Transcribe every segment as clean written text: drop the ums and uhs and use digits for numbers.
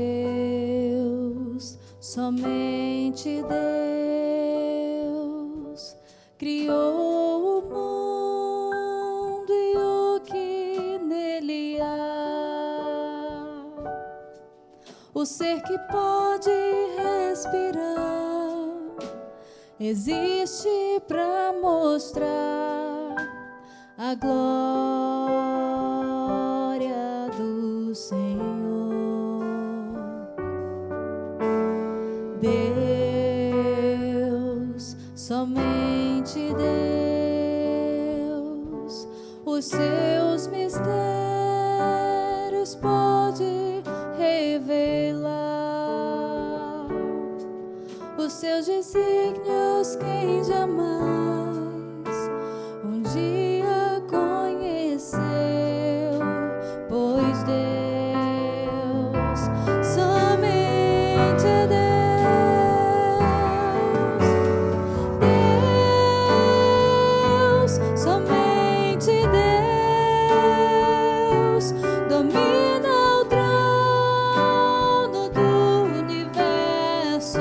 Deus, somente Deus, criou o mundo e o que nele há. O ser que pode respirar existe para mostrar a glória do Senhor. Deus, somente Deus, os seus mistérios pode revelar, os seus desígnios quem jamais um dia conheceu, pois Deus, somente Deus, somente Deus, domina o trono do universo,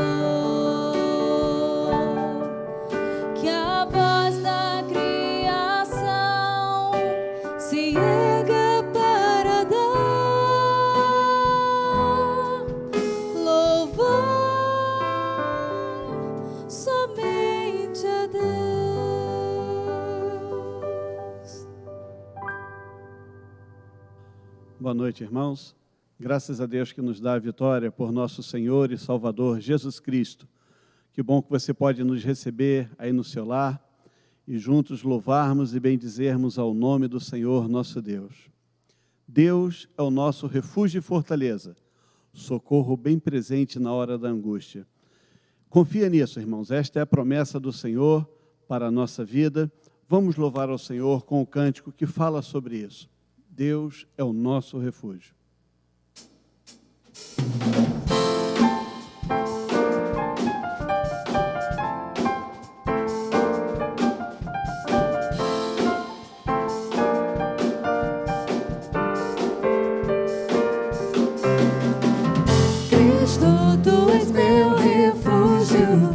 que a voz da criação se erga para dar louvor somente a Deus. Boa noite, irmãos. Graças a Deus que nos dá a vitória por nosso Senhor e Salvador Jesus Cristo. Que bom que você pode nos receber aí no seu lar e juntos louvarmos e bendizermos ao nome do Senhor nosso Deus. Deus é o nosso refúgio e fortaleza, socorro bem presente na hora da angústia. Confia nisso, irmãos, esta é a promessa do Senhor para a nossa vida. Vamos louvar ao Senhor com o cântico que fala sobre isso. Deus é o nosso refúgio. Cristo, tu és meu refúgio,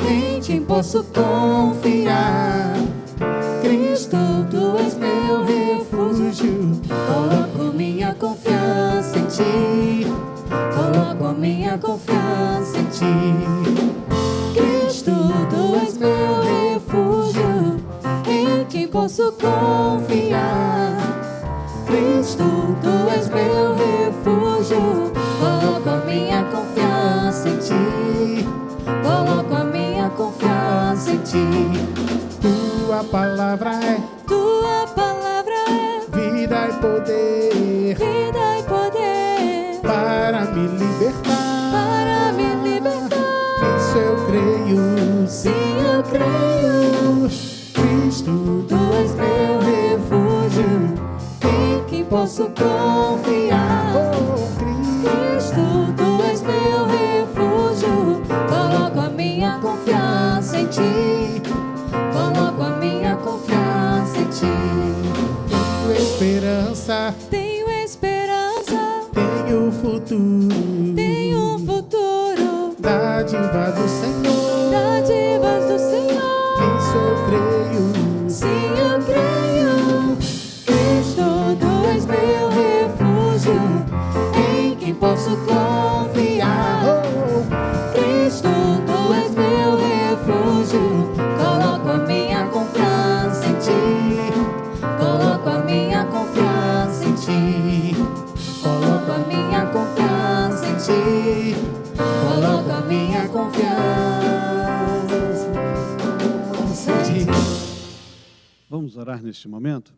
em quem posso confiar. Cristo, tu és meu refúgio, coloco minha confiança em ti, coloco a minha confiança em ti. Cristo, tu és meu refúgio, em quem posso confiar. Cristo, tu és meu refúgio, coloco a minha confiança em ti, coloco a minha confiança em ti. Tua palavra é vida e poder, vida e poder, para me libertar, para me libertar. Nisso eu creio, Sim, eu creio. Cristo, Tu és meu refúgio, em quem posso confiar. oh Cristo, tu és meu refúgio, coloco a minha confiança em ti, coloco a minha confiança em ti. Tenho esperança, Tenho esperança, tenho futuro, tenho um futuro, dádiva do Senhor, dádivas do Senhor. nisso eu creio, Sim, eu creio. Cristo, tu és meu refúgio, em quem posso confiar. oh Cristo, tu és meu refúgio, coloco a minha confiança em ti, coloco a minha confiança em ti, coloco a minha confiança em ti, coloco a minha confiança em ti. Vamos orar neste momento?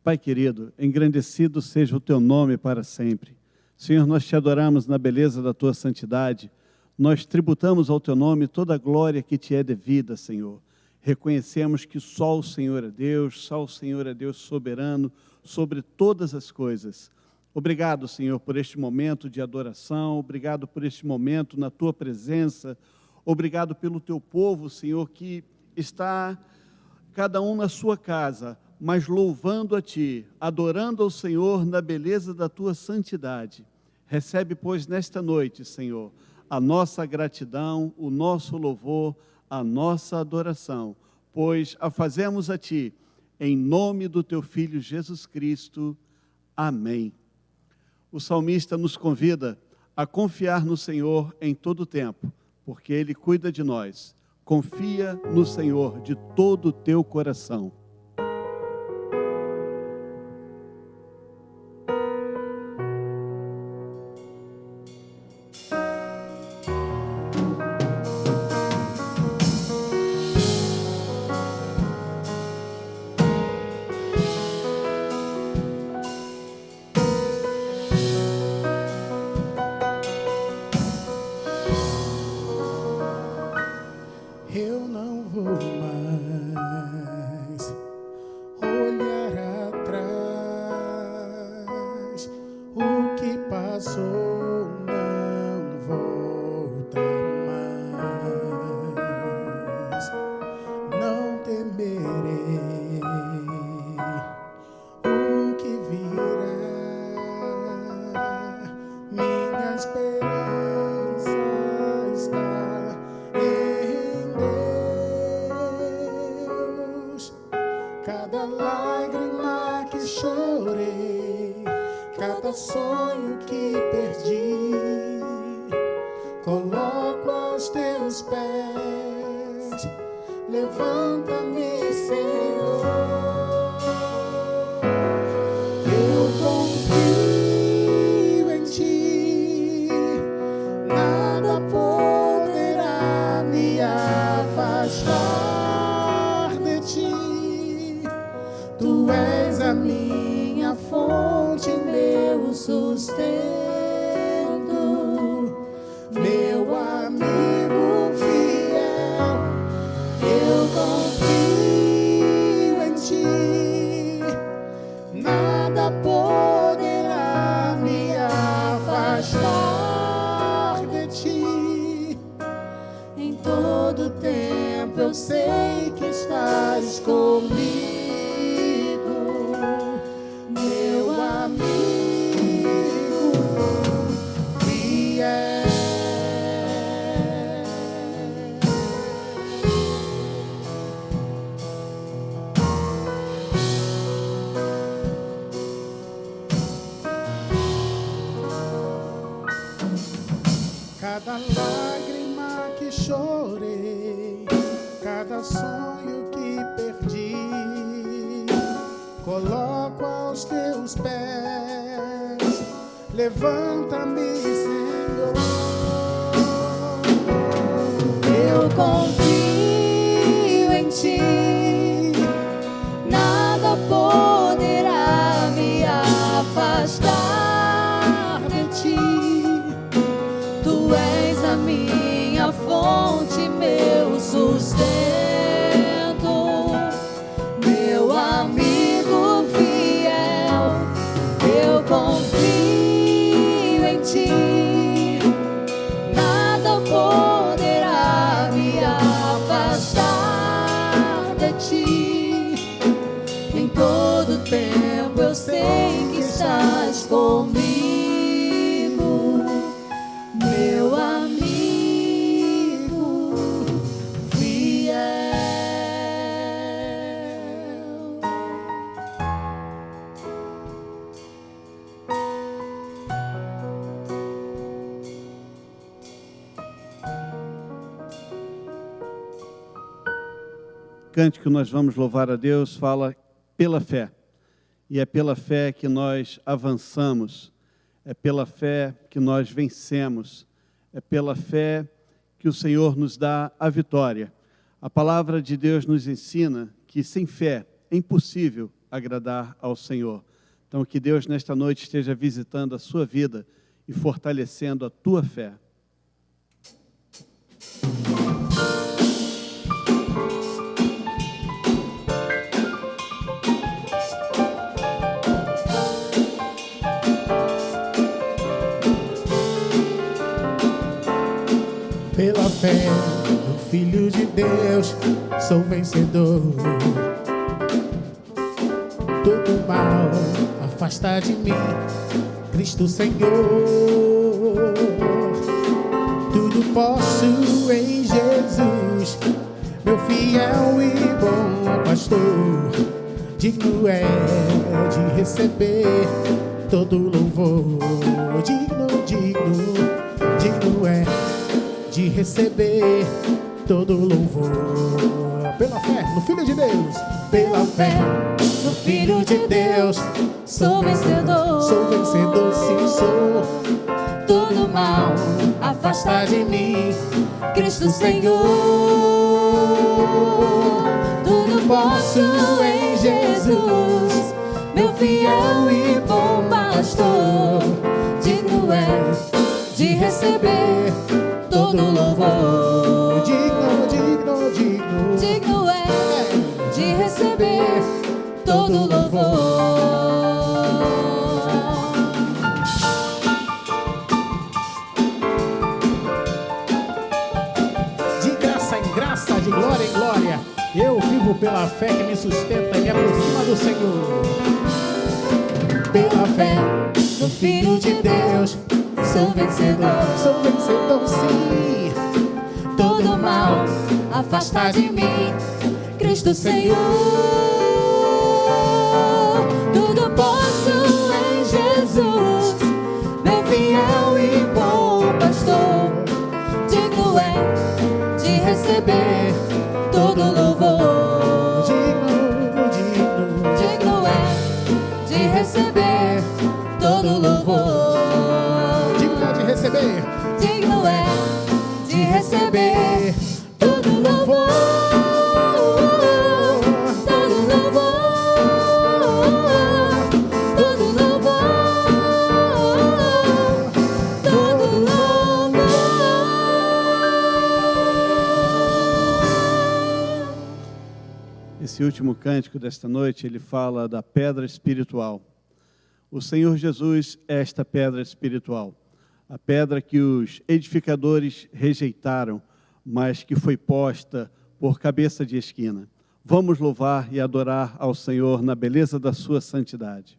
Pai querido, engrandecido seja o teu nome para sempre. Senhor, nós te adoramos na beleza da tua santidade. Nós tributamos ao teu nome toda a glória que te é devida, Senhor. Reconhecemos que só o Senhor é Deus, só o Senhor é Deus soberano sobre todas as coisas. Obrigado, Senhor, por este momento de adoração. Obrigado por este momento na tua presença. Obrigado pelo teu povo, Senhor, que está cada um na sua casa, mas louvando a Ti, adorando ao Senhor na beleza da Tua santidade. Recebe, pois, nesta noite, Senhor, a nossa gratidão, o nosso louvor, a nossa adoração, pois a fazemos a Ti, em nome do Teu Filho Jesus Cristo. Amém. O salmista nos convida a confiar no Senhor em todo o tempo, porque Ele cuida de nós. Confia no Senhor de todo o teu coração. Eu não vou mais olhar atrás. O que passou não volta mais. Não temerei o que virá. Minha esperança está em Deus. Cada lágrima que chorei, cada sonho que perdi, coloco aos teus pés. Levanta-me, Senhor. Eu confio em Ti, nada poderá me afastar de Ti. Tu és a minha fonte, meu sustento, meu amigo fiel. Eu confio em Ti, nada poderá me afastar de Ti. Em todo tempo eu sei que estás comigo, meu amigo fiel. Cada lágrima que chorei, cada sonho que perdi, coloco aos teus pés. Levanta-me, Senhor. Eu confio em Ti, nada poderá me afastar de Ti. Tu és a minha fonte, meu sustento, meu amigo fiel. Eu confio em Ti, nada poderá me afastar de Ti. Em todo tempo eu sei que estás comigo, meu amigo fiel. Cante que nós vamos louvar a Deus, fala pela fé. E é pela fé que nós avançamos, é pela fé que nós vencemos, é pela fé que o Senhor nos dá a vitória. A palavra de Deus nos ensina que sem fé é impossível agradar ao Senhor. Então que Deus nesta noite esteja visitando a sua vida e fortalecendo a tua fé. Pela fé no Filho de Deus, sou vencedor. Todo mal afasta de mim, Cristo Senhor. Tudo posso em Jesus, meu fiel e bom pastor. Digno é de receber todo louvor. Digno é de receber todo louvor. Pela fé no Filho de Deus, pela fé no Filho de Deus, sou vencedor. sou vencedor, sim sou. Todo mal afasta de mim, Cristo Senhor. Tudo posso em Jesus, meu fiel e bom pastor. Digno é de receber todo louvor. Digno é de receber todo louvor. De graça em graça, de glória em glória, eu vivo pela fé que me sustenta e me aproxima do Senhor. Pela fé no Filho de Deus, sou vencedor, sim. todo mal afasta de mim, Cristo Senhor. Tudo posso em Jesus, meu fiel e bom pastor. Digno é de receber todo louvor. Digno é de receber todo louvor. Digno é de receber todo louvor. Todo louvor. Todo louvor. Todo louvor. Esse último cântico desta noite, ele fala da pedra espiritual. O Senhor Jesus é esta pedra espiritual, a pedra que os edificadores rejeitaram, mas que foi posta por cabeça de esquina. Vamos louvar e adorar ao Senhor na beleza da sua santidade.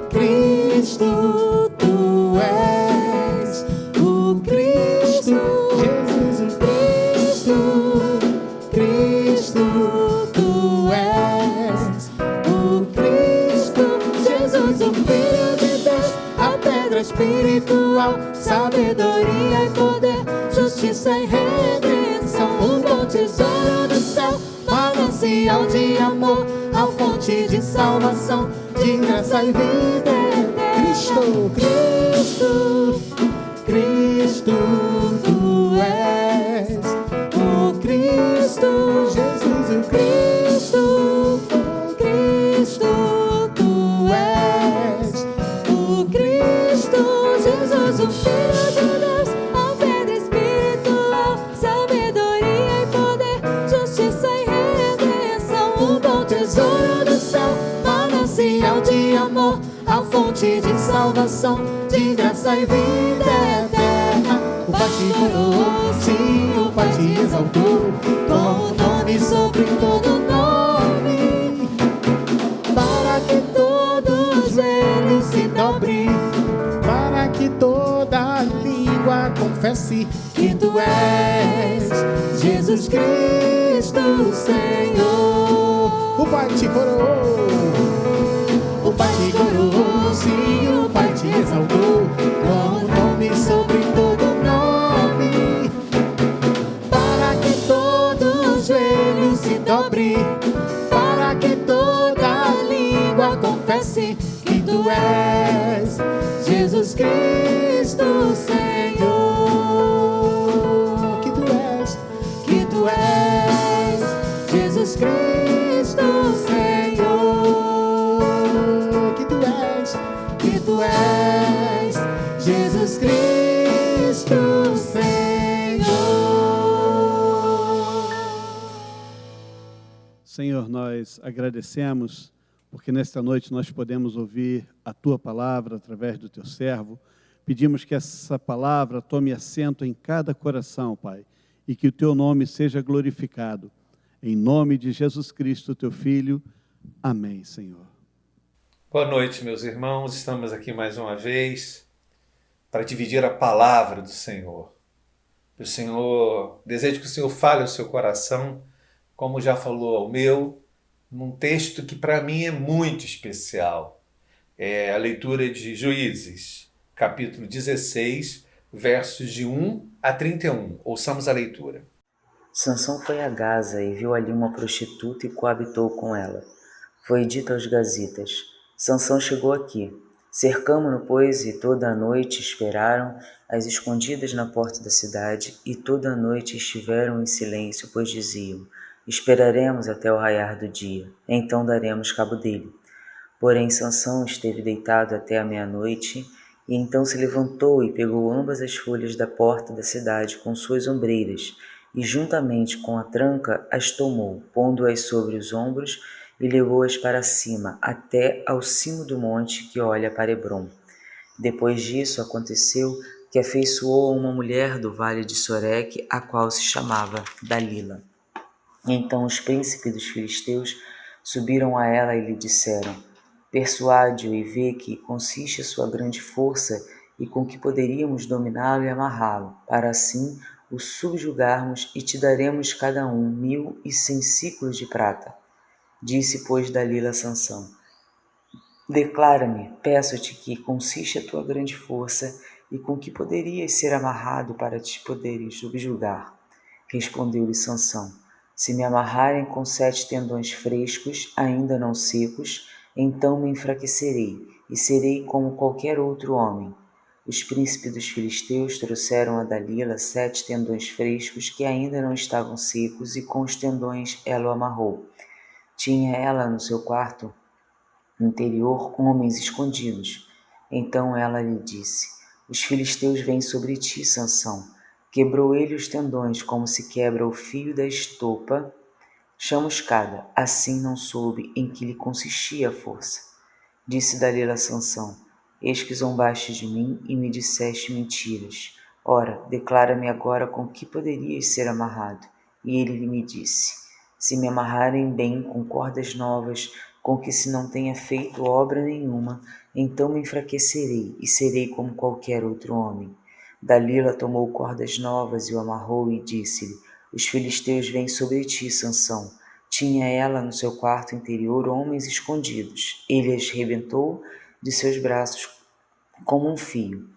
Cristo, tu és o Cristo, Jesus, Cristo, tu és o Cristo, Jesus, o Filho de Deus, a pedra espiritual, sabedoria e poder, justiça e redenção, o bom tesouro do céu, manancial de amor, a fonte de salvação, de graça e vida eterna. Cristo, tu és o Cristo, Jesus, o Cristo, tu és o Cristo, Jesus, o Filho de Deus, a pedra espiritual, sabedoria e poder, justiça e redenção, o bom tesouro do céu, manancial de amor, a fonte de salvação, de graça e vida eterna. O Pai te coroou, sim, o Pai te exaltou, com o nome sobre todo nome, para que todos os joelhos se dobrem, para que toda língua confesse que tu és Jesus Cristo, Senhor. o Pai te coroou. O Pai te coroou, sim, o Pai te exaltou, com o nome sobre todo nome, para que todos os joelhos se dobrem, para que toda língua confesse que tu és Jesus Cristo, Senhor. Que tu és Jesus Cristo, Senhor. Que tu és Jesus Cristo, Senhor. Senhor, nós agradecemos porque nesta noite nós podemos ouvir a Tua palavra através do Teu servo. Pedimos que essa palavra tome assento em cada coração, Pai, e que o Teu nome seja glorificado. Em nome de Jesus Cristo, Teu Filho. Amém, Senhor. Boa noite, meus irmãos. Estamos aqui mais uma vez para dividir a palavra do Senhor. Desejo que o Senhor fale ao seu coração, como já falou ao meu, num texto que para mim é muito especial. É a leitura de Juízes, capítulo 16, versos de 1 a 31. Ouçamos a leitura. Sansão foi a Gaza e viu ali uma prostituta e coabitou com ela. Foi dito aos gazitas: Sansão chegou aqui. Cercamo-no, pois, e toda a noite esperaram às escondidas na porta da cidade, e toda a noite estiveram em silêncio, pois diziam: esperaremos até o raiar do dia, então daremos cabo dele. Porém Sansão esteve deitado até a meia-noite, e então se levantou e pegou ambas as folhas da porta da cidade com suas ombreiras, e juntamente com a tranca as tomou, pondo-as sobre os ombros, e levou-as para cima, até ao cimo do monte que olha para Hebrom. Depois disso aconteceu que afeiçoou a uma mulher do vale de Soreque, a qual se chamava Dalila. Então os príncipes dos filisteus subiram a ela e lhe disseram: persuade-o e vê que consiste a sua grande força e com que poderíamos dominá-lo e amarrá-lo, para assim o subjugarmos, e te daremos cada um 1.100 siclos de prata. Disse, pois, Dalila a Sansão: declara-me, peço-te, que consiste a tua grande força e com que poderias ser amarrado para te poderes subjugar. Respondeu-lhe Sansão: se me amarrarem com 7 tendões frescos, ainda não secos, então me enfraquecerei e serei como qualquer outro homem. Os príncipes dos filisteus trouxeram a Dalila 7 tendões frescos que ainda não estavam secos, e com os tendões ela o amarrou. Tinha ela no seu quarto interior homens escondidos. Então ela lhe disse: os filisteus vêm sobre ti, Sansão. Quebrou ele os tendões, como se quebra o fio da estopa chamuscada. Assim não soube em que lhe consistia a força. Disse Dalila a Sansão: eis que zombaste de mim e me disseste mentiras. Ora, declara-me agora com que poderias ser amarrado. E ele me disse: se me amarrarem bem com cordas novas, com que se não tenha feito obra nenhuma, então me enfraquecerei e serei como qualquer outro homem. Dalila tomou cordas novas e o amarrou e disse-lhe: os filisteus vêm sobre ti, Sansão. Tinha ela no seu quarto interior homens escondidos. Ele as rebentou de seus braços como um fio.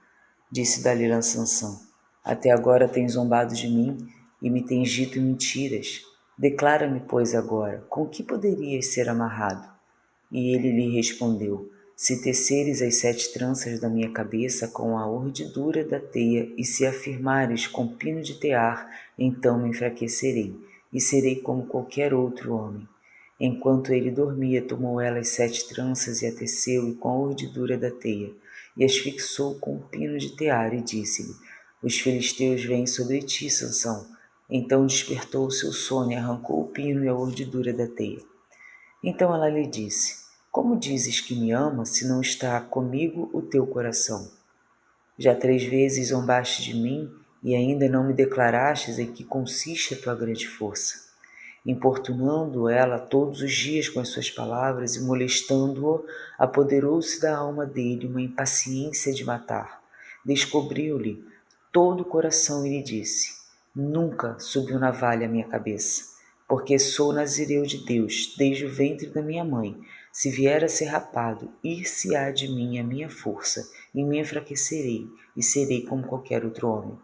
Disse Dalila a Sansão: até agora tens zombado de mim e me tens dito mentiras. Declara-me, pois, agora, com que poderias ser amarrado? E ele lhe respondeu: se teceres as 7 tranças da minha cabeça com a urdidura da teia, e se a firmares com pino de tear, então me enfraquecerei, e serei como qualquer outro homem. Enquanto ele dormia, tomou ela as 7 tranças e a teceu, e com a urdidura da teia, e as fixou com um pino de tear, e disse-lhe: os filisteus vêm sobre ti, Sansão. Então despertou o seu sono e arrancou o pino e a urdidura da teia. Então ela lhe disse: como dizes que me ama, se não está comigo o teu coração? Já 3 vezes zombaste de mim, e ainda não me declarastes em que consiste a tua grande força. Importunando ela todos os dias com as suas palavras e molestando-o, apoderou-se da alma dele uma impaciência de matar. Descobriu-lhe todo o coração e lhe disse: nunca subiu navalha à minha cabeça, porque sou nazireu de Deus desde o ventre da minha mãe. Se vier a ser rapado, ir-se-á de mim a minha força, e me enfraquecerei, e serei como qualquer outro homem.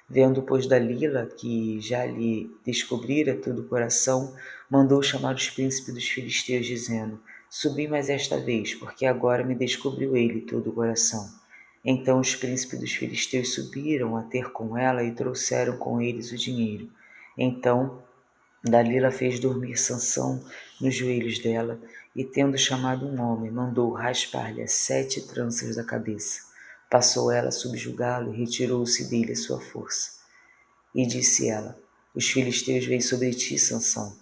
Vendo, pois, Dalila que já lhe descobrira todo o coração, mandou chamar os príncipes dos filisteus, dizendo: subi mais esta vez, porque agora me descobriu ele todo o coração. Então os príncipes dos filisteus subiram a ter com ela e trouxeram com eles o dinheiro. Então Dalila fez dormir Sansão nos joelhos dela, e tendo chamado um homem, mandou raspar-lhe as 7 tranças da cabeça. Passou ela a subjugá-lo e retirou-se dele a sua força. E disse ela: os filisteus vêm sobre ti, Sansão.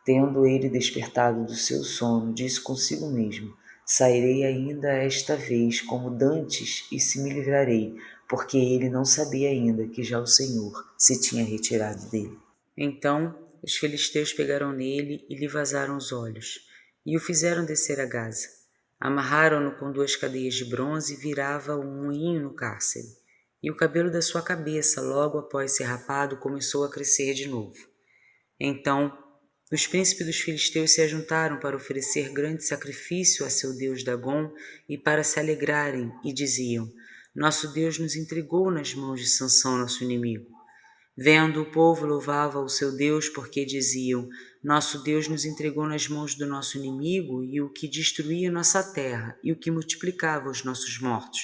Tendo ele despertado do seu sono, disse consigo mesmo: sairei ainda esta vez como dantes e se me livrarei, porque ele não sabia ainda que já o Senhor se tinha retirado dele. Então os filisteus pegaram nele e lhe vazaram os olhos, e o fizeram descer a Gaza. Amarraram-no com 2 cadeias de bronze e virava um moinho no cárcere. E o cabelo da sua cabeça, logo após ser rapado, começou a crescer de novo. Então os príncipes dos filisteus se ajuntaram para oferecer grande sacrifício a seu deus Dagom e para se alegrarem, e diziam: nosso Deus nos entregou nas mãos de Sansão, nosso inimigo. Vendo o povo, louvava o seu Deus, porque diziam: nosso Deus nos entregou nas mãos do nosso inimigo, e o que destruía nossa terra, e o que multiplicava os nossos mortos.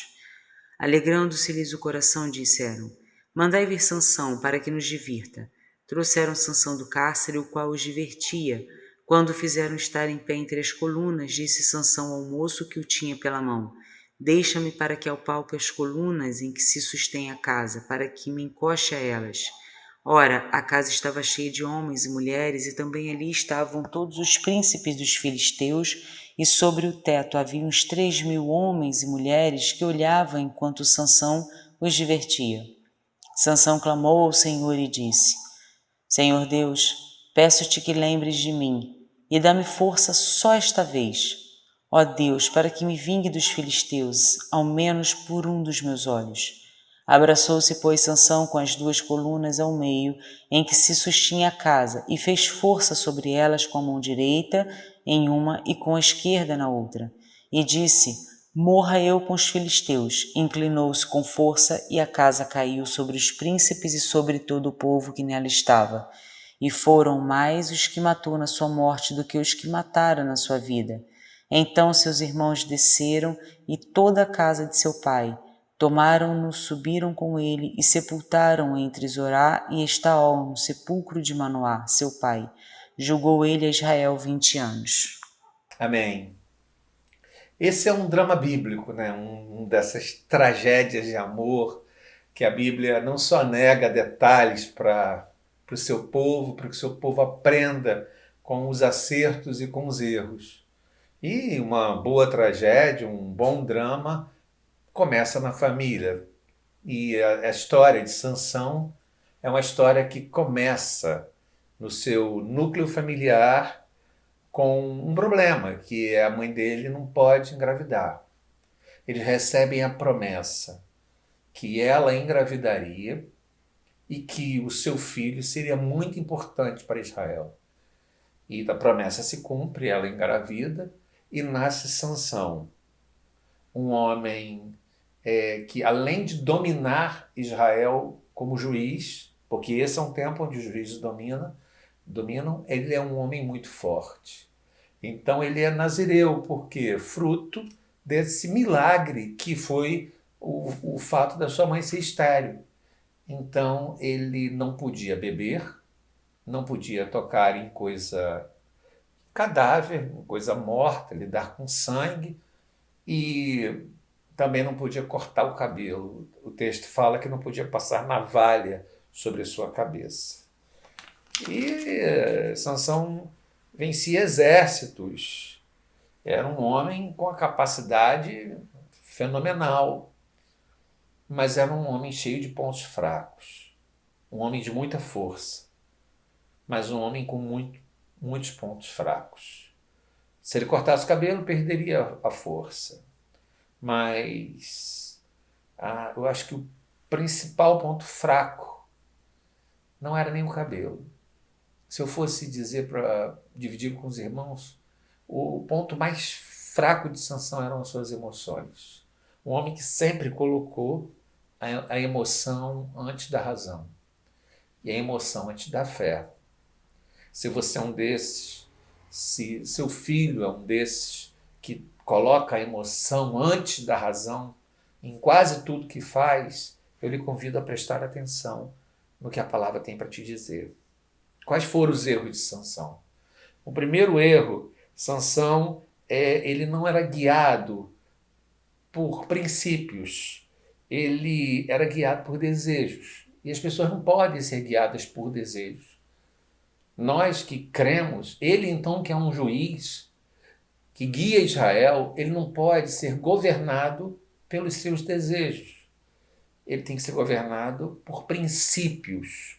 Alegrando-se-lhes o coração, disseram: mandai vir Sansão, para que nos divirta. Trouxeram Sansão do cárcere, o qual os divertia. Quando o fizeram estar em pé entre as colunas, disse Sansão ao moço que o tinha pela mão: deixa-me para que apalpe as colunas em que se sustém a casa, para que me encoste a elas. Ora, a casa estava cheia de homens e mulheres, e também ali estavam todos os príncipes dos filisteus, e sobre o teto havia uns 3.000 homens e mulheres que olhavam enquanto Sansão os divertia. Sansão clamou ao Senhor e disse: Senhor Deus, peço-te que lembres de mim e dá-me força só esta vez. Ó Deus, para que me vingue dos filisteus, ao menos por um dos meus olhos. Abraçou-se, pois, Sansão com as 2 colunas ao meio, em que se sustinha a casa, e fez força sobre elas com a mão direita em uma e com a esquerda na outra. E disse: morra eu com os filisteus. Inclinou-se com força, e a casa caiu sobre os príncipes e sobre todo o povo que nela estava. E foram mais os que matou na sua morte do que os que mataram na sua vida. Então seus irmãos desceram, e toda a casa de seu pai. Tomaram-no, subiram com ele, e sepultaram entre Zorá e Estaol, no sepulcro de Manoá, seu pai. Julgou ele a Israel 20 anos. Amém. Esse é um drama bíblico, né? Um dessas tragédias de amor que a Bíblia não só nega detalhes para o seu povo, para que o seu povo aprenda com os acertos e com os erros. E uma boa tragédia, um bom drama, começa na família. E a história de Sansão é uma história que começa no seu núcleo familiar com um problema, que a mãe dele não pode engravidar. Eles recebem a promessa que ela engravidaria e que o seu filho seria muito importante para Israel. E a promessa se cumpre, ela engravida e nasce Sansão, um homem que, além de dominar Israel como juiz, porque esse é um tempo onde os juízes dominam, ele é um homem muito forte. Então ele é nazireu, porque fruto desse milagre que foi o fato da sua mãe ser estéril. Então ele não podia beber, não podia tocar em coisa cadáver, coisa morta, lidar com sangue, e também não podia cortar o cabelo. O texto fala que não podia passar navalha sobre a sua cabeça. E Sansão vencia exércitos. Era um homem com a capacidade fenomenal, mas era um homem cheio de pontos fracos. Um homem de muita força, mas um homem com muitos pontos fracos. Se ele cortasse o cabelo, perderia a força. Mas eu acho que o principal ponto fraco não era nem o cabelo. Se eu fosse dizer para dividir com os irmãos, o ponto mais fraco de Sansão eram as suas emoções. Um homem que sempre colocou a emoção antes da razão e a emoção antes da fé. Se você é um desses, se seu filho é um desses que coloca a emoção antes da razão em quase tudo que faz, eu lhe convido a prestar atenção no que a palavra tem para te dizer. Quais foram os erros de Sansão? O primeiro erro, Sansão, ele não era guiado por princípios, ele era guiado por desejos. E as pessoas não podem ser guiadas por desejos. Nós que cremos, ele então que é um juiz, que guia Israel, ele não pode ser governado pelos seus desejos. Ele tem que ser governado por princípios.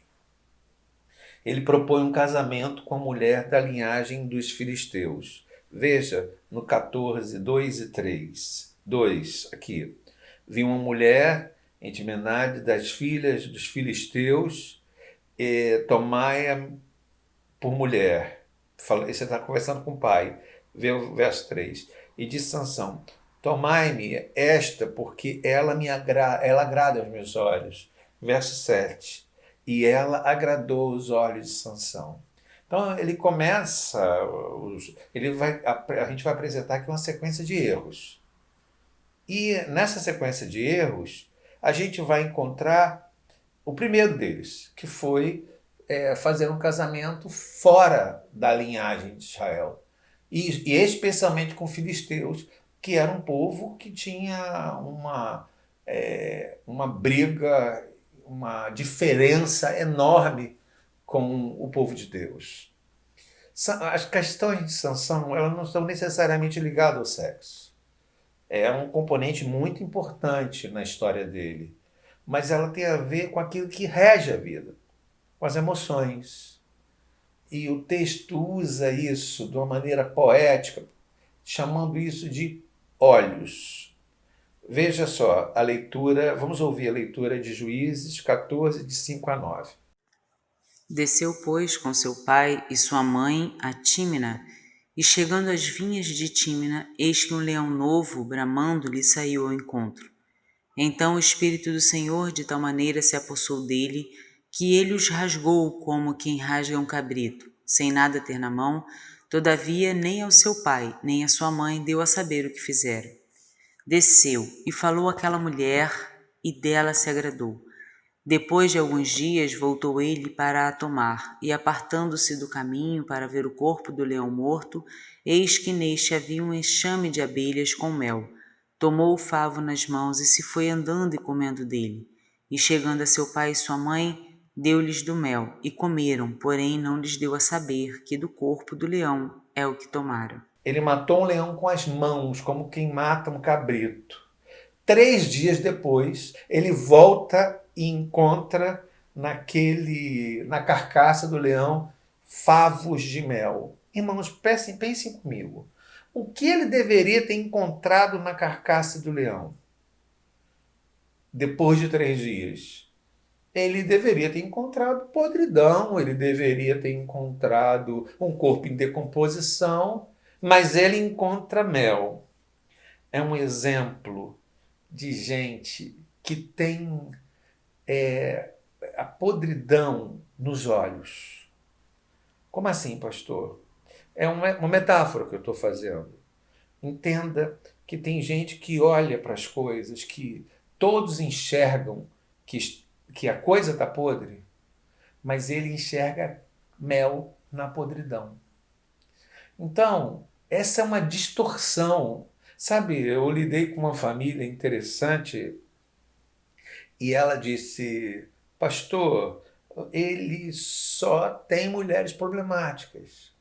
Ele propõe um casamento com a mulher da linhagem dos filisteus. Veja no 14, 2 e 3. 2, aqui. Vi uma mulher em Timenade das filhas dos filisteus, tomai-a por mulher. Você está conversando com o pai. Vê o verso 3. E disse Sansão: tomai-me esta, porque ela agrada aos meus olhos. Verso 7. E ela agradou os olhos de Sansão. Então ele começa, a gente vai apresentar aqui uma sequência de erros. E nessa sequência de erros, a gente vai encontrar o primeiro deles, que foi fazer um casamento fora da linhagem de Israel. E especialmente com filisteus, que era um povo que tinha uma briga, uma diferença enorme com o povo de Deus. As questões de Sansão, elas não estão necessariamente ligadas ao sexo. É um componente muito importante na história dele, mas ela tem a ver com aquilo que rege a vida, com as emoções. E o texto usa isso de uma maneira poética, chamando isso de olhos. Veja só a leitura, vamos ouvir a leitura de Juízes 14, de 5 a 9. Desceu, pois, com seu pai e sua mãe a Tímina, e chegando às vinhas de Tímina, eis que um leão novo, bramando, lhe saiu ao encontro. Então o Espírito do Senhor de tal maneira se apossou dele, que ele os rasgou como quem rasga um cabrito, sem nada ter na mão. Todavia nem ao seu pai, nem à sua mãe deu a saber o que fizera. Desceu e falou àquela mulher, e dela se agradou. Depois de alguns dias voltou ele para a tomar, e apartando-se do caminho para ver o corpo do leão morto, eis que neste havia um enxame de abelhas com mel. Tomou o favo nas mãos e se foi andando e comendo dele. E chegando a seu pai e sua mãe, deu-lhes do mel, e comeram, porém não lhes deu a saber que do corpo do leão é o que tomaram. Ele matou um leão com as mãos, como quem mata um cabrito. 3 dias depois, ele volta e encontra na carcaça do leão favos de mel. Irmãos, pensem comigo. O que ele deveria ter encontrado na carcaça do leão? Depois de 3 dias. Ele deveria ter encontrado podridão, ele deveria ter encontrado um corpo em decomposição, mas ele encontra mel. É um exemplo de gente que tem a podridão nos olhos. Como assim, pastor? É uma metáfora que eu estou fazendo. Entenda que tem gente que olha para as coisas, que todos enxergam que a coisa está podre, mas ele enxerga mel na podridão. Então, essa é uma distorção. Sabe, eu lidei com uma família interessante e ela disse: pastor, ele só tem mulheres problemáticas.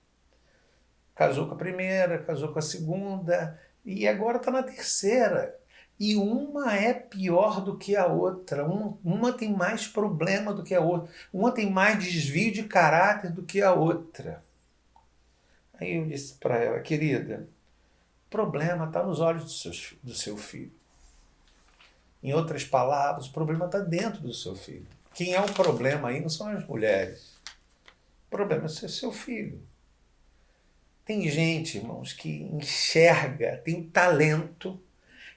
Casou com a primeira, casou com a segunda e agora está na terceira. E uma é pior do que a outra. Uma tem mais problema do que a outra. Uma tem mais desvio de caráter do que a outra. Aí eu disse para ela: querida, o problema está nos olhos do seu filho. Em outras palavras, o problema está dentro do seu filho. Quem é o problema aí não são as mulheres. O problema é seu filho. Tem gente, irmãos, que enxerga, tem o talento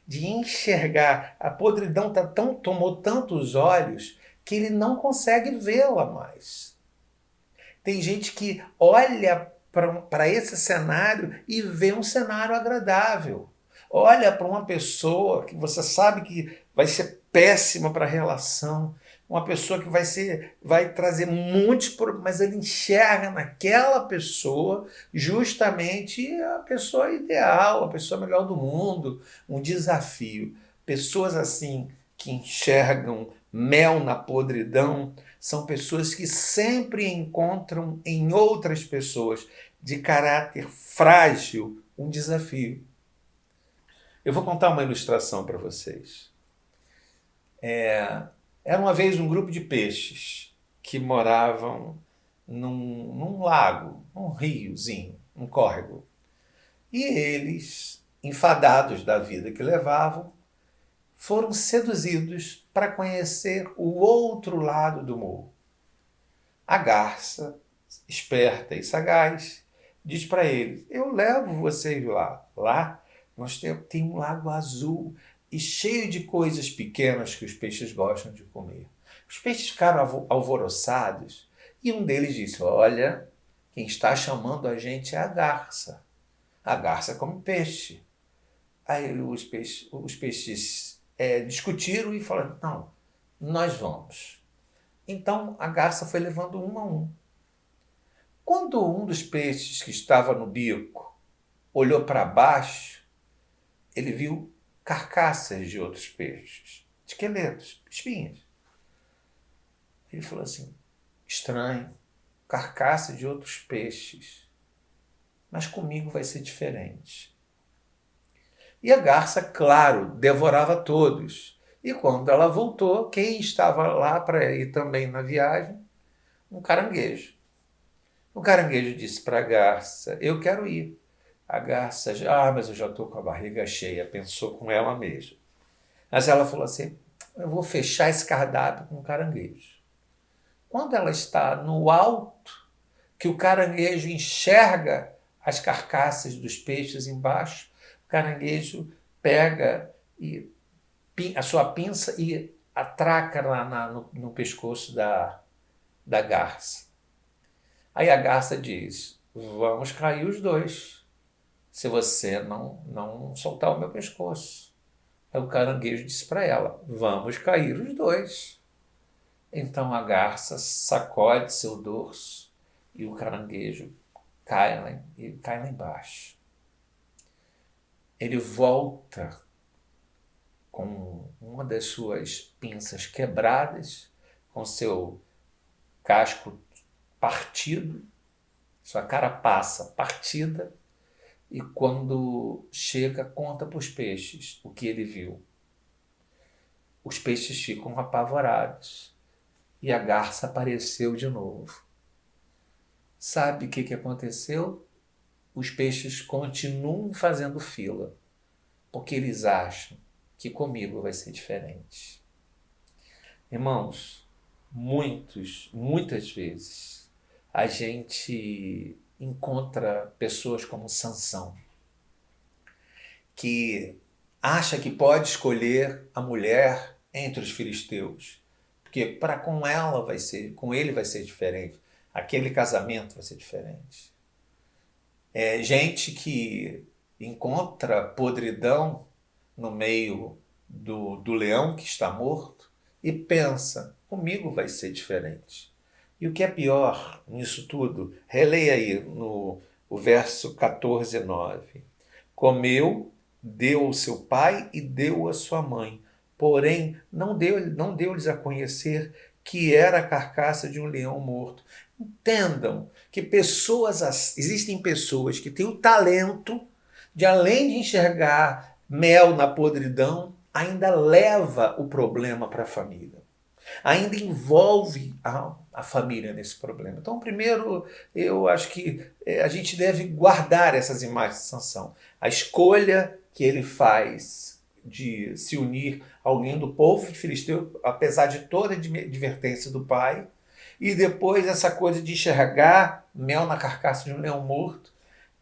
de enxergar. A podridão tomou tantos olhos que ele não consegue vê-la mais. Tem gente que olha para esse cenário e vê um cenário agradável. Olha para uma pessoa que você sabe que vai ser péssima para a relação, uma pessoa que vai trazer muitos problemas, mas ele enxerga naquela pessoa justamente a pessoa ideal, a pessoa melhor do mundo, um desafio. Pessoas assim que enxergam mel na podridão são pessoas que sempre encontram em outras pessoas de caráter frágil um desafio. Eu vou contar uma ilustração para vocês. Era uma vez um grupo de peixes que moravam num lago, um riozinho, um córrego. E eles, enfadados da vida que levavam, foram seduzidos para conhecer o outro lado do morro. A garça, esperta e sagaz, diz para eles: eu levo vocês lá. Lá nós tem um lago azul e cheio de coisas pequenas que os peixes gostam de comer. Os peixes ficaram alvoroçados e um deles disse: olha, quem está chamando a gente é a garça. A garça come peixe. Aí os peixes discutiram e falaram: não, nós vamos. Então a garça foi levando um a um. Quando um dos peixes que estava no bico olhou para baixo, ele viu carcaças de outros peixes, esqueletos, espinhas. Ele falou assim: estranho, carcaça de outros peixes, mas comigo vai ser diferente. E a garça, claro, devorava todos. E quando ela voltou, quem estava lá para ir também na viagem? Um caranguejo. O caranguejo disse para a garça: eu quero ir. A garça: mas eu já estou com a barriga cheia, pensou com ela mesma. Mas ela falou assim: eu vou fechar esse cardápio com o caranguejo. Quando ela está no alto, que o caranguejo enxerga as carcaças dos peixes embaixo, o caranguejo pega a sua pinça e atraca lá no pescoço da garça. Aí a garça diz: vamos cair os dois, se você não soltar o meu pescoço. Aí o caranguejo disse para ela: vamos cair os dois. Então a garça sacode seu dorso e o caranguejo cai lá embaixo. Ele volta com uma das suas pinças quebradas, com seu casco partido, sua carapaça partida, e quando chega, conta para os peixes o que ele viu. Os peixes ficam apavorados e a garça apareceu de novo. Sabe o que aconteceu? Os peixes continuam fazendo fila, porque eles acham que comigo vai ser diferente. Irmãos, muitas vezes a gente encontra pessoas como Sansão, que acha que pode escolher a mulher entre os filisteus, porque com ele vai ser diferente, aquele casamento vai ser diferente. É gente que encontra podridão no meio do leão que está morto e pensa: comigo vai ser diferente. E o que é pior nisso tudo, releia aí o verso 14, 9. Comeu, deu ao seu pai e deu à sua mãe, porém não deu-lhes a conhecer que era a carcaça de um leão morto. Entendam que existem pessoas que têm o talento de, além de enxergar mel na podridão, ainda leva o problema para a família. Ainda envolve a família nesse problema. Então, primeiro, eu acho que a gente deve guardar essas imagens de Sansão. A escolha que ele faz de se unir a alguém do povo de Filisteu, apesar de toda a advertência do pai, e depois essa coisa de enxergar mel na carcaça de um leão morto.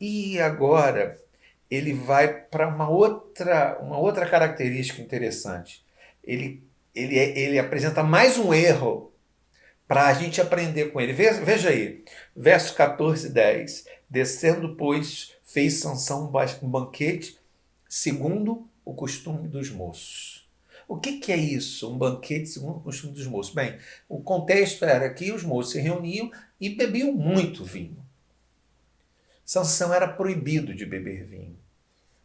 E agora ele vai para uma outra característica interessante. Ele apresenta mais um erro para a gente aprender com ele. Veja aí, verso 14, 10. Descendo, pois, fez Sansão um banquete segundo o costume dos moços. O que é isso, um banquete segundo o costume dos moços? Bem, o contexto era que os moços se reuniam e bebiam muito vinho. Sansão era proibido de beber vinho,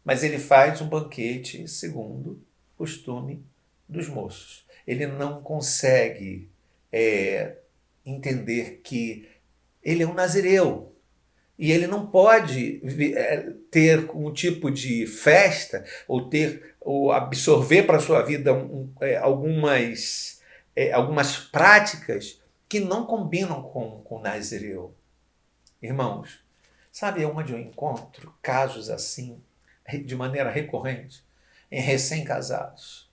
mas ele faz um banquete segundo o costume dos moços. Ele não consegue entender que ele é um nazireu e ele não pode ter um tipo de festa ou absorver para a sua vida algumas práticas que não combinam com o nazireu. Irmãos, sabe onde eu encontro casos assim, de maneira recorrente? Em recém-casados.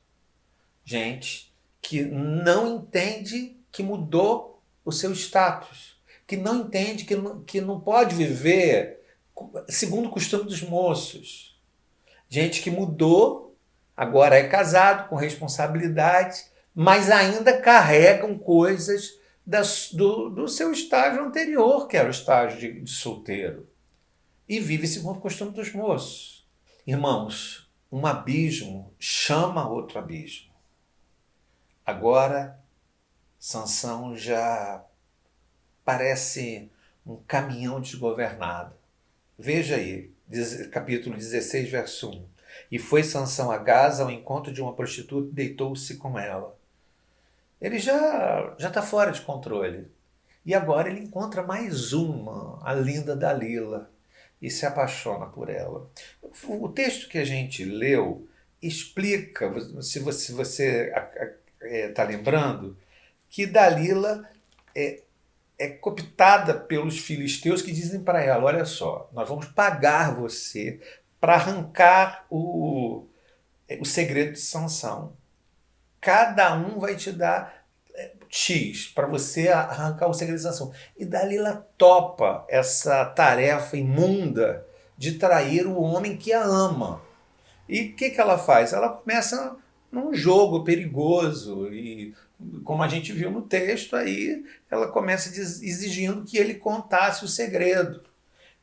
Gente que não entende que mudou o seu status, que não entende que não pode viver segundo o costume dos moços. Gente que mudou, agora é casado, com responsabilidade, mas ainda carregam coisas do seu estágio anterior, que era o estágio de solteiro, e vive segundo o costume dos moços. Irmãos, um abismo chama outro abismo. Agora, Sansão já parece um caminhão desgovernado. Veja aí, capítulo 16, verso 1. E foi Sansão a Gaza ao encontro de uma prostituta e deitou-se com ela. Ele já está fora de controle. E agora ele encontra mais uma, a linda Dalila, e se apaixona por ela. O texto que a gente leu explica, se você está lembrando, que Dalila é cooptada pelos filisteus que dizem para ela: olha só, nós vamos pagar você para arrancar o segredo de Sansão. Cada um vai te dar X para você arrancar o segredo de Sansão. E Dalila topa essa tarefa imunda de trair o homem que a ama. E o que ela faz? Ela começa num jogo perigoso e, como a gente viu no texto, aí ela começa exigindo que ele contasse o segredo.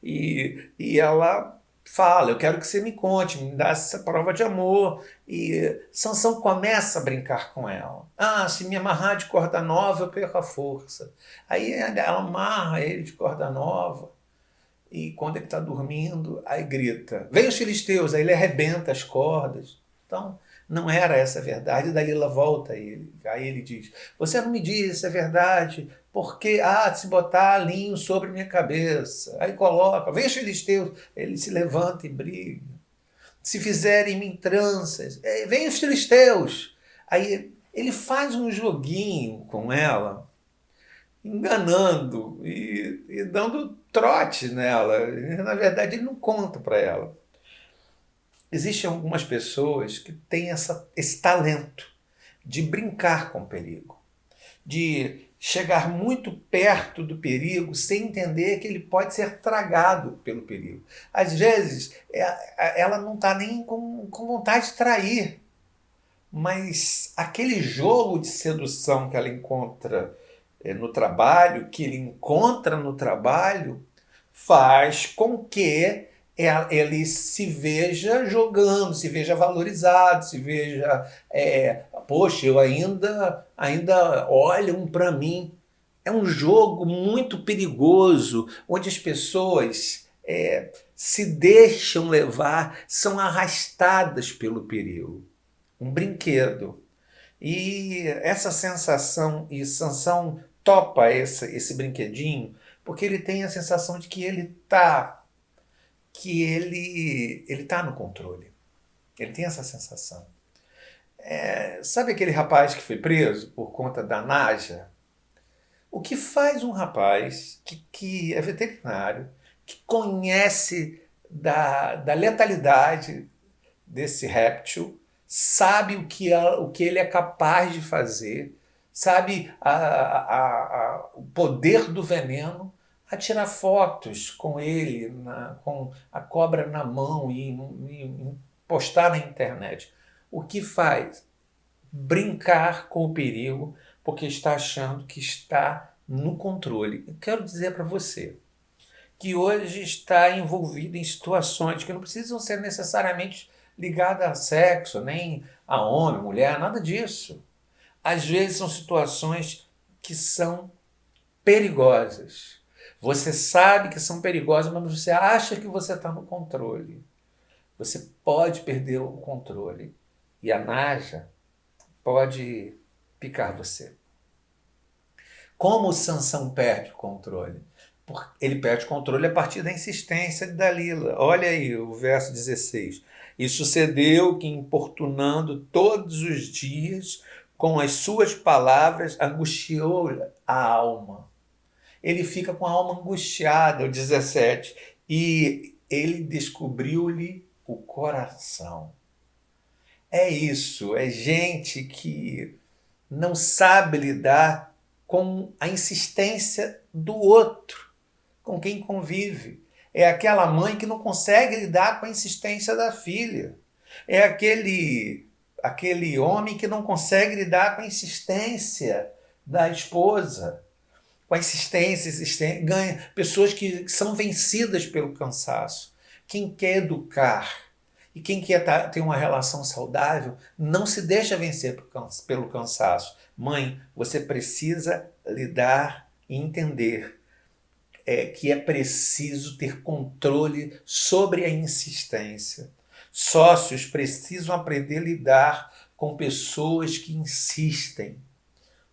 E ela fala: eu quero que você me conte, me dá essa prova de amor. E Sansão começa a brincar com ela. Se me amarrar de corda nova, eu perco a força. Aí ela amarra ele de corda nova. E quando ele está dormindo, aí grita: vem os filisteus! Aí ele arrebenta as cordas. Então, não era essa a verdade. Dalila volta a ele. Aí ele diz: você não me disse a verdade, porque se botar linho sobre minha cabeça. Aí coloca: vem os filisteus. Ele se levanta e briga. Se fizerem em mim tranças, vem os filisteus. Aí ele faz um joguinho com ela, enganando e dando trote nela. Na verdade, ele não conta para ela. Existem algumas pessoas que têm esse talento de brincar com o perigo, de chegar muito perto do perigo sem entender que ele pode ser tragado pelo perigo. Às vezes, ela não está nem com vontade de trair, mas aquele jogo de sedução que ela encontra no trabalho, que ele encontra no trabalho, faz com que ele se veja jogando, se veja valorizado, se veja, poxa, eu ainda olham para mim. É um jogo muito perigoso, onde as pessoas se deixam levar, são arrastadas pelo perigo. Um brinquedo. E essa sensação, e Sansão topa esse brinquedinho, porque ele tem a sensação de que ele está no controle. Ele tem essa sensação. Sabe aquele rapaz que foi preso por conta da naja? O que faz um rapaz que é veterinário, que conhece da letalidade desse réptil, sabe o que ele é capaz de fazer, sabe o poder do veneno, a tirar fotos com ele, com a cobra na mão e postar na internet. O que faz? Brincar com o perigo, porque está achando que está no controle. Eu quero dizer para você que hoje está envolvido em situações que não precisam ser necessariamente ligadas a sexo, nem a homem, mulher, nada disso. Às vezes são situações que são perigosas. Você sabe que são perigosas, mas você acha que você está no controle. Você pode perder o controle. E a naja pode picar você. Como Sansão perde o controle? Ele perde o controle a partir da insistência de Dalila. Olha aí o verso 16. E sucedeu que, importunando todos os dias, com as suas palavras, angustiou a alma. Ele fica com a alma angustiada, o 17. E ele descobriu-lhe o coração. É isso, é gente que não sabe lidar com a insistência do outro, com quem convive. É aquela mãe que não consegue lidar com a insistência da filha. É aquele homem que não consegue lidar com a insistência da esposa. Com a insistência, ganha pessoas que são vencidas pelo cansaço. Quem quer educar e quem quer ter uma relação saudável não se deixa vencer pelo cansaço. Mãe, você precisa lidar e entender que é preciso ter controle sobre a insistência. Sócios precisam aprender a lidar com pessoas que insistem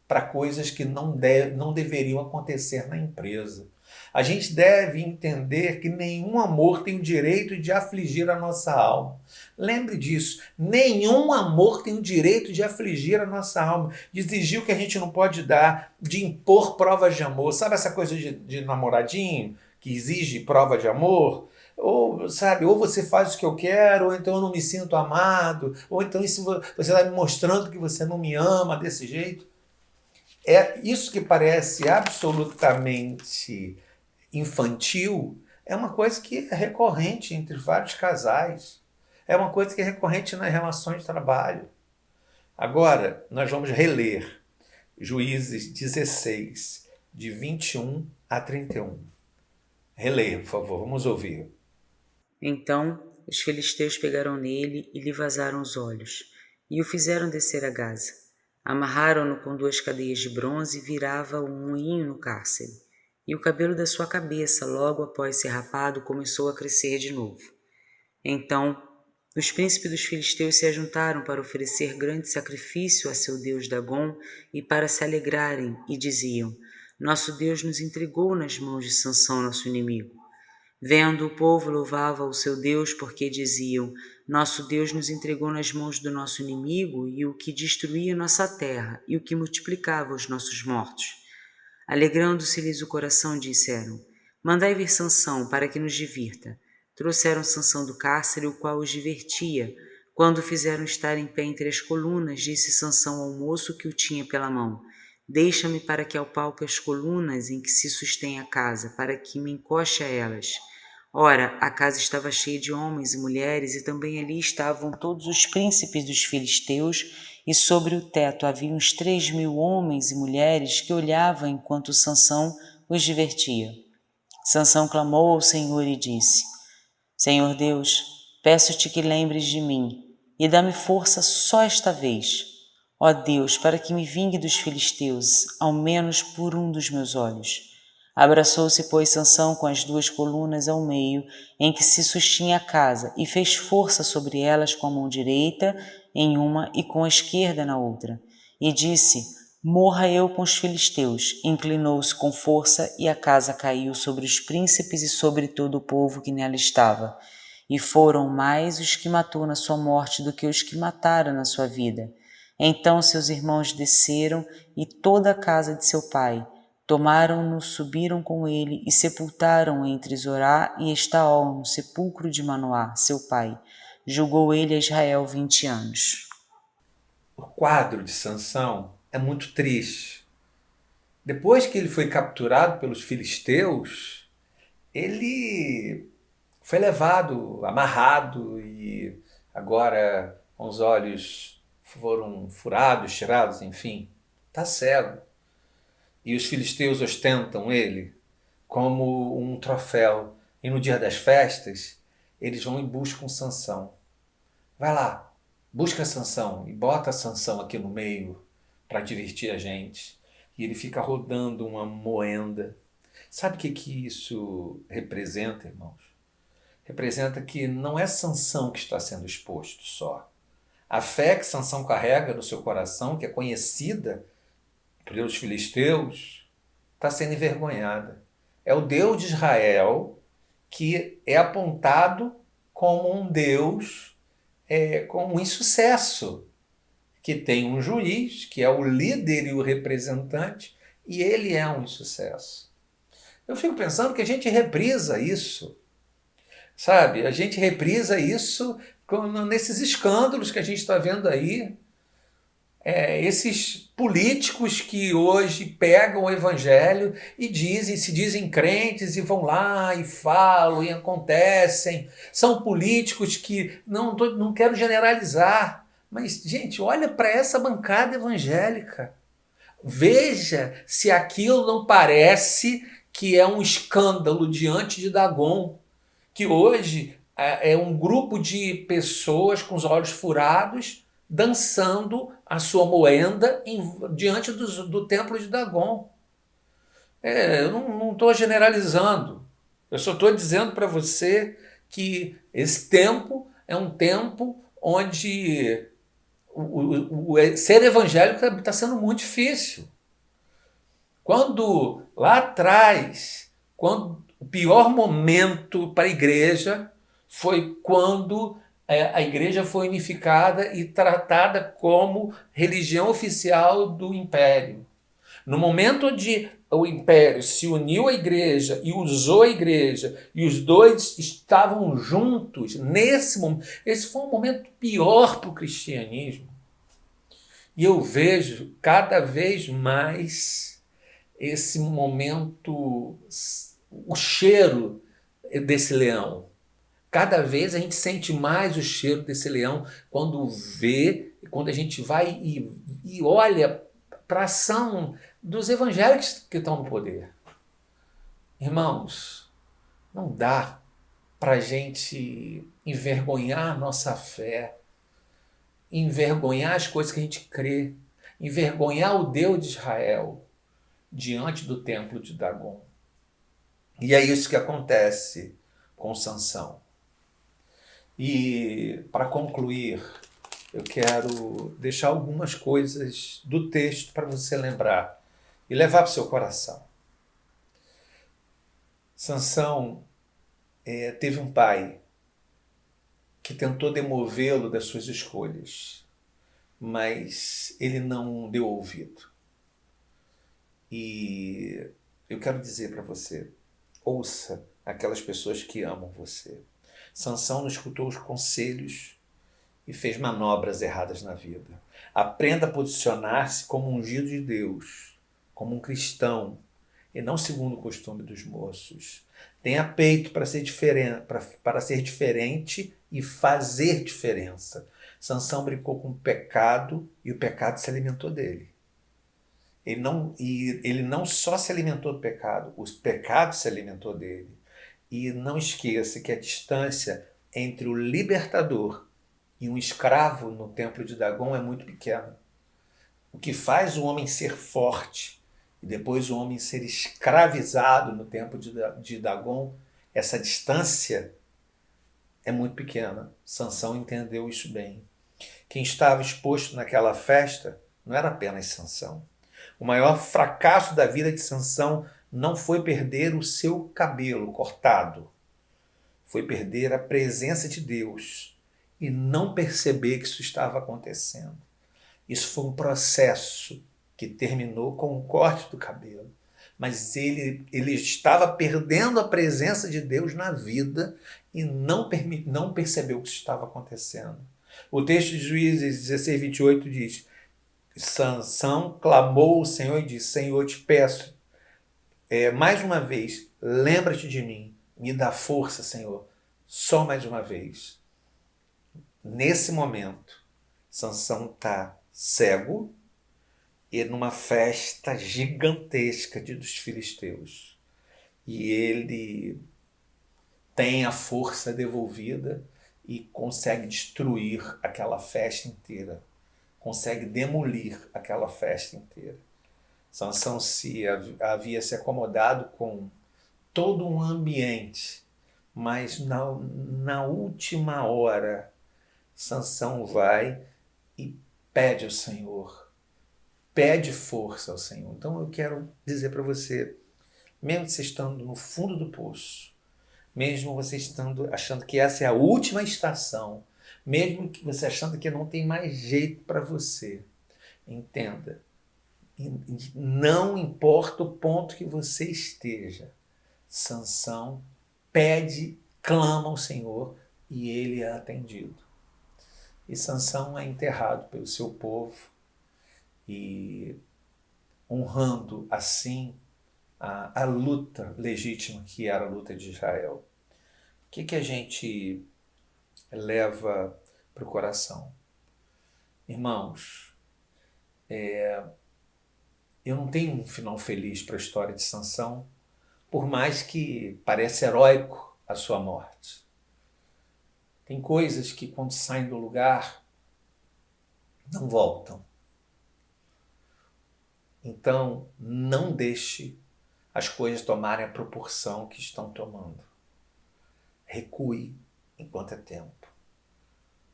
para coisas que não deveriam acontecer na empresa. A gente deve entender que nenhum amor tem o direito de afligir a nossa alma. Lembre disso. Nenhum amor tem o direito de afligir a nossa alma, de exigir o que a gente não pode dar, de impor provas de amor. Sabe essa coisa de namoradinho que exige prova de amor? Ou, sabe, ou você faz o que eu quero, ou então eu não me sinto amado, ou então isso você está me mostrando que você não me ama desse jeito. É isso que parece absolutamente infantil, é uma coisa que é recorrente entre vários casais. É uma coisa que é recorrente nas relações de trabalho. Agora, nós vamos reler Juízes 16, de 21 a 31. Releia, por favor, vamos ouvir. Então os filisteus pegaram nele e lhe vazaram os olhos, e o fizeram descer a Gaza. Amarraram-no com 2 cadeias de bronze e virava um moinho no cárcere. E o cabelo da sua cabeça, logo após ser rapado, começou a crescer de novo. Então os príncipes dos filisteus se ajuntaram para oferecer grande sacrifício a seu deus Dagom e para se alegrarem, e diziam: Nosso Deus nos entregou nas mãos de Sansão, nosso inimigo. Vendo o povo, louvava o seu Deus, porque diziam: Nosso Deus nos entregou nas mãos do nosso inimigo, e o que destruía nossa terra, e o que multiplicava os nossos mortos. Alegrando-se-lhes o coração, disseram: Mandai vir Sansão, para que nos divirta. Trouxeram Sansão do cárcere, o qual os divertia. Quando o fizeram estar em pé entre as colunas, disse Sansão ao moço que o tinha pela mão: Deixa-me para que apalpe as colunas em que se sustém a casa, para que me encoste a elas. Ora, a casa estava cheia de homens e mulheres, e também ali estavam todos os príncipes dos filisteus, e sobre o teto havia uns 3.000 homens e mulheres que olhavam enquanto Sansão os divertia. Sansão clamou ao Senhor e disse: Senhor Deus, peço-te que lembres de mim, e dá-me força só esta vez. Ó Deus, para que me vingue dos filisteus, ao menos por um dos meus olhos. Abraçou-se, pois, Sansão com as 2 colunas ao meio, em que se sustinha a casa, e fez força sobre elas com a mão direita em uma e com a esquerda na outra. E disse: Morra eu com os filisteus. Inclinou-se com força, e a casa caiu sobre os príncipes e sobre todo o povo que nela estava. E foram mais os que matou na sua morte do que os que mataram na sua vida. Então seus irmãos desceram, e toda a casa de seu pai. Tomaram-no, subiram com ele e sepultaram entre Zorá e Estaol no sepulcro de Manoá, seu pai. Julgou ele a Israel 20 anos. O quadro de Sansão é muito triste. Depois que ele foi capturado pelos filisteus, ele foi levado, amarrado, e agora com os olhos foram furados, tirados, enfim, está cego. E os filisteus ostentam ele como um troféu. E no dia das festas, eles vão e buscam Sansão. Vai lá, busca Sansão e bota Sansão aqui no meio para divertir a gente. E ele fica rodando uma moenda. Sabe o que isso representa, irmãos? Representa que não é Sansão que está sendo exposto só. A fé que Sansão carrega no seu coração, que é conhecida pelos filisteus, está sendo envergonhada. É o Deus de Israel que é apontado como um Deus com um insucesso, que tem um juiz, que é o líder e o representante, e ele é um insucesso. Eu fico pensando que a gente reprisa isso, sabe? A gente reprisa isso nesses escândalos que a gente está vendo aí. Esses políticos que hoje pegam o evangelho e se dizem crentes e vão lá e falam e acontecem. São políticos que, não quero generalizar, mas, gente, olha para essa bancada evangélica. Veja se aquilo não parece que é um escândalo diante de Dagon, que hoje é um grupo de pessoas com os olhos furados dançando a sua moenda diante do templo de Dagon. Eu não estou generalizando. Eu só estou dizendo para você que esse tempo é um tempo onde ser evangélico está sendo muito difícil. Quando lá atrás, quando o pior momento para a igreja foi quando a igreja foi unificada e tratada como religião oficial do império. No momento onde o império se uniu à igreja e usou a igreja, e os dois estavam juntos, esse foi um momento pior para o cristianismo. E eu vejo cada vez mais esse momento, o cheiro desse leão. Cada vez a gente sente mais o cheiro desse leão quando a gente vai e olha para a ação dos evangélicos que estão no poder. Irmãos, não dá para a gente envergonhar nossa fé, envergonhar as coisas que a gente crê, envergonhar o Deus de Israel diante do templo de Dagon. E é isso que acontece com Sansão. E, para concluir, eu quero deixar algumas coisas do texto para você lembrar e levar para o seu coração. Sansão teve um pai que tentou demovê-lo das suas escolhas, mas ele não deu ouvido. E eu quero dizer para você, ouça aquelas pessoas que amam você. Sansão não escutou os conselhos e fez manobras erradas na vida. Aprenda a posicionar-se como um ungido de Deus, como um cristão, e não segundo o costume dos moços. Tenha peito para ser diferente e fazer diferença. Sansão brincou com o pecado e o pecado se alimentou dele. Ele não só se alimentou do pecado, o pecado se alimentou dele. E não esqueça que a distância entre o libertador e um escravo no templo de Dagon é muito pequena. O que faz o homem ser forte e depois o homem ser escravizado no templo de Dagon, essa distância é muito pequena. Sansão entendeu isso bem. Quem estava exposto naquela festa não era apenas Sansão. O maior fracasso da vida de Sansão não foi perder o seu cabelo cortado, foi perder a presença de Deus e não perceber que isso estava acontecendo. Isso foi um processo que terminou com o corte do cabelo, mas ele estava perdendo a presença de Deus na vida e não percebeu o que estava acontecendo. O texto de Juízes 16:28 diz: Sansão clamou ao Senhor e disse: Senhor, te peço, mais uma vez, lembra-te de mim, me dá força, Senhor, só mais uma vez. Nesse momento, Sansão está cego e numa festa gigantesca dos filisteus. E ele tem a força devolvida e consegue destruir aquela festa inteira, consegue demolir aquela festa inteira. Sansão havia se acomodado com todo um ambiente, mas na última hora, Sansão vai e pede ao Senhor: pede força ao Senhor. Então eu quero dizer para você, mesmo você estando no fundo do poço, mesmo você estando achando que essa é a última estação, mesmo que você achando que não tem mais jeito para você, entenda, não importa o ponto que você esteja, Sansão pede, clama ao Senhor e ele é atendido. E Sansão é enterrado pelo seu povo e honrando assim a luta legítima que era a luta de Israel. O que a gente leva para o coração? Irmãos, eu não tenho um final feliz para a história de Sansão, por mais que pareça heróico a sua morte. Tem coisas que quando saem do lugar não voltam. Então, não deixe as coisas tomarem a proporção que estão tomando. Recue enquanto é tempo.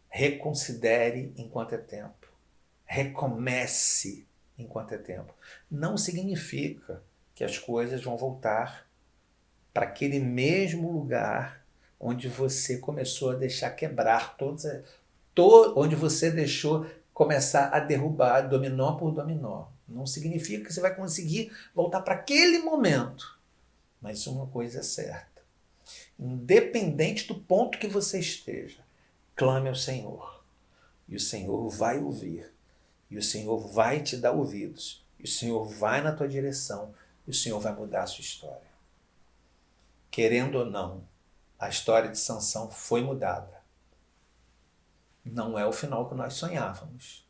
Reconsidere enquanto é tempo. Recomece enquanto é tempo. Não significa que as coisas vão voltar para aquele mesmo lugar onde você começou a deixar quebrar onde você deixou começar a derrubar dominó por dominó. Não significa que você vai conseguir voltar para aquele momento. Mas uma coisa é certa. Independente do ponto que você esteja, clame ao Senhor. E o Senhor vai ouvir. E o Senhor vai te dar ouvidos. E o Senhor vai na tua direção. E o Senhor vai mudar a sua história. Querendo ou não, a história de Sansão foi mudada. Não é o final que nós sonhávamos.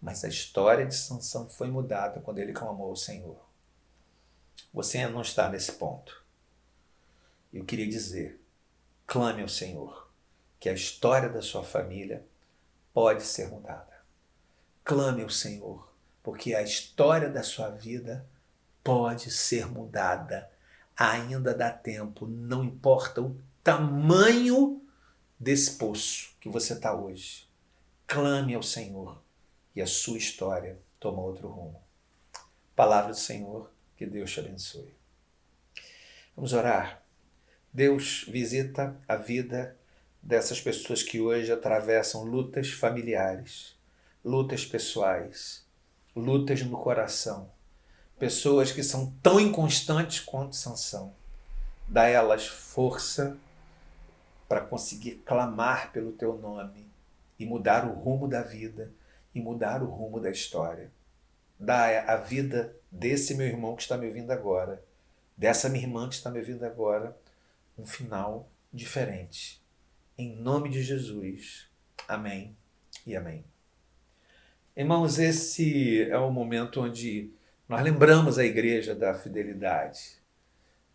Mas a história de Sansão foi mudada quando ele clamou ao Senhor. Você ainda não está nesse ponto. Eu queria dizer, clame ao Senhor, que a história da sua família pode ser mudada. Clame ao Senhor, porque a história da sua vida pode ser mudada. Ainda dá tempo, não importa o tamanho desse poço que você está hoje. Clame ao Senhor e a sua história toma outro rumo. Palavra do Senhor, que Deus te abençoe. Vamos orar. Deus visita a vida dessas pessoas que hoje atravessam lutas familiares, lutas pessoais, lutas no coração. Pessoas que são tão inconstantes quanto Sansão. Dá a elas força para conseguir clamar pelo teu nome e mudar o rumo da vida e mudar o rumo da história. Dá a vida desse meu irmão que está me ouvindo agora, dessa minha irmã que está me ouvindo agora, um final diferente. Em nome de Jesus. Amém e amém. Irmãos, esse é o momento onde nós lembramos a igreja da fidelidade.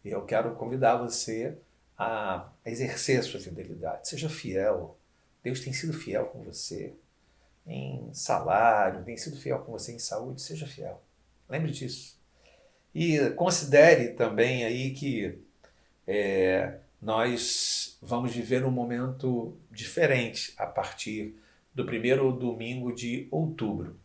E eu quero convidar você a exercer a sua fidelidade. Seja fiel. Deus tem sido fiel com você em salário, tem sido fiel com você em saúde. Seja fiel. Lembre disso. E considere também aí que nós vamos viver um momento diferente a partir do primeiro domingo de outubro.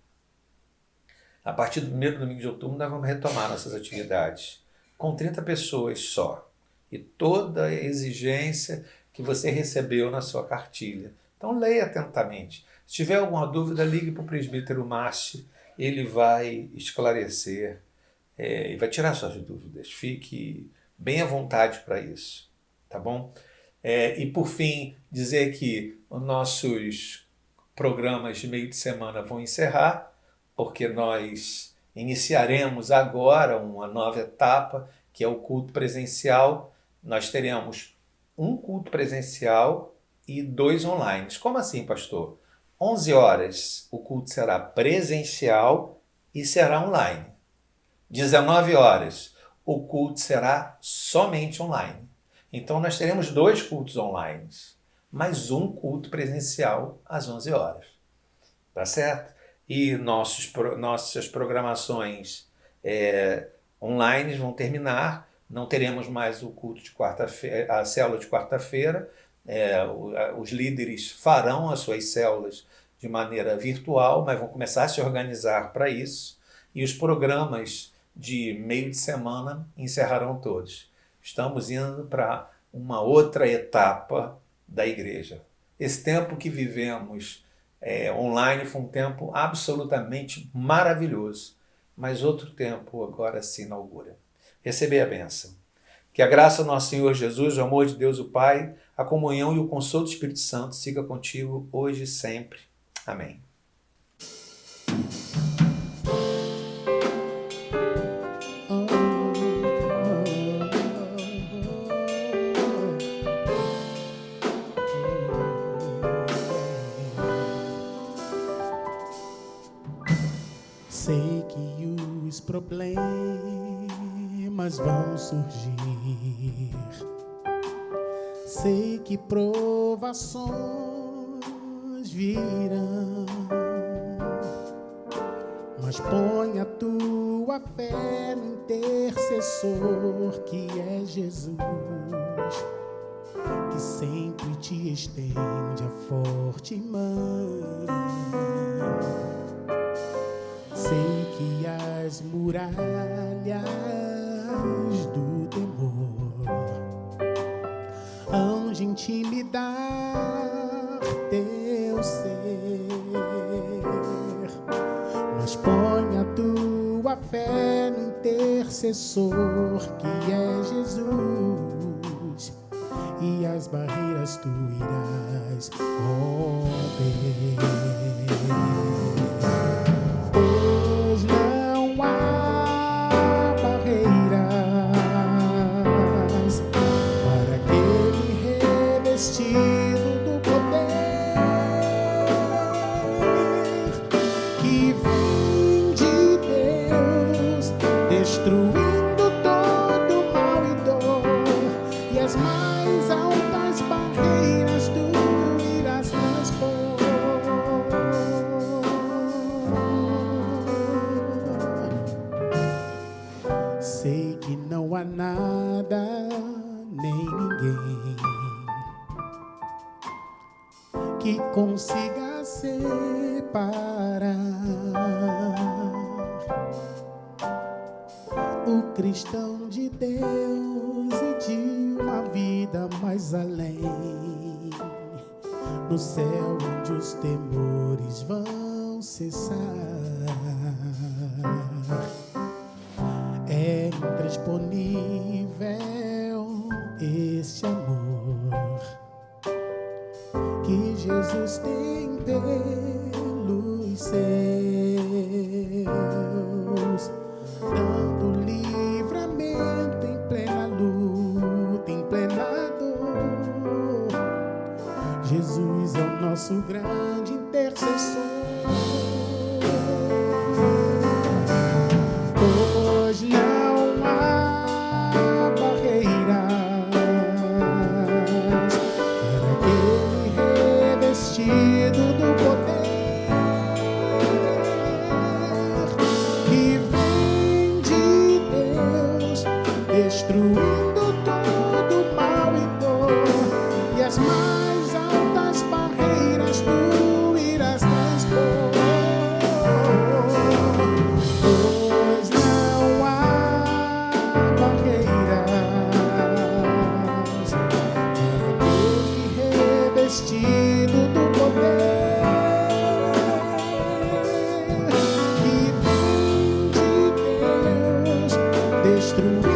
A partir do primeiro domingo de outubro, nós vamos retomar nossas atividades com 30 pessoas só. E toda a exigência que você recebeu na sua cartilha. Então, leia atentamente. Se tiver alguma dúvida, ligue para o presbítero Márcio. Ele vai esclarecer e vai tirar suas dúvidas. Fique bem à vontade para isso. Tá bom? E, por fim, dizer que os nossos programas de meio de semana vão encerrar, porque nós iniciaremos agora uma nova etapa, que é o culto presencial. Nós teremos um culto presencial e 2 online. Como assim, pastor? 11 horas o culto será presencial e será online. 19 horas o culto será somente online. Então nós teremos 2 cultos online, mais um culto presencial às 11 horas. Tá certo? E nossas programações online vão terminar. Não teremos mais o culto de quarta-feira, a célula de quarta-feira. Os líderes farão as suas células de maneira virtual, mas vão começar a se organizar para isso. e os programas de meio de semana encerrarão todos. Estamos indo para uma outra etapa da igreja. Esse tempo que vivemos online foi um tempo absolutamente maravilhoso, mas outro tempo agora se inaugura. Receber a bênção. Que a graça do nosso Senhor Jesus, o amor de Deus o Pai, a comunhão e o consolo do Espírito Santo siga contigo hoje e sempre. Amém. Sei que os problemas vão surgir. Sei que provações virão, mas põe a tua fé no intercessor que é Jesus, que sempre te estende a forte mão. Sei que as muralhas do temor hão de intimidar teu ser, mas põe a tua fé no intercessor que é Jesus, e as barreiras tu irás romper. Pois não há barreiras para aquele revestido do poder que vem de Deus, destruindo todo mal e dor, e as mais altas barreiras tu irás transpor. Sei que não há nada nem ninguém que consiga separar o cristão de Deus e de uma vida mais além, no céu onde os temores vão cessar. É intransponível esse amor que Jesus tem pelos seus, dando livramento em plena luta, em plena dor. Jesus é o nosso grande intercessor. Pois não há barreiras para aquele revestido do poder que vem de Deus, destruindo todo mal e dor, e as mais altas barreiras tu irás transpor. Pois não há barreiras para aquele revestido do poder que vem de Deus, destruindo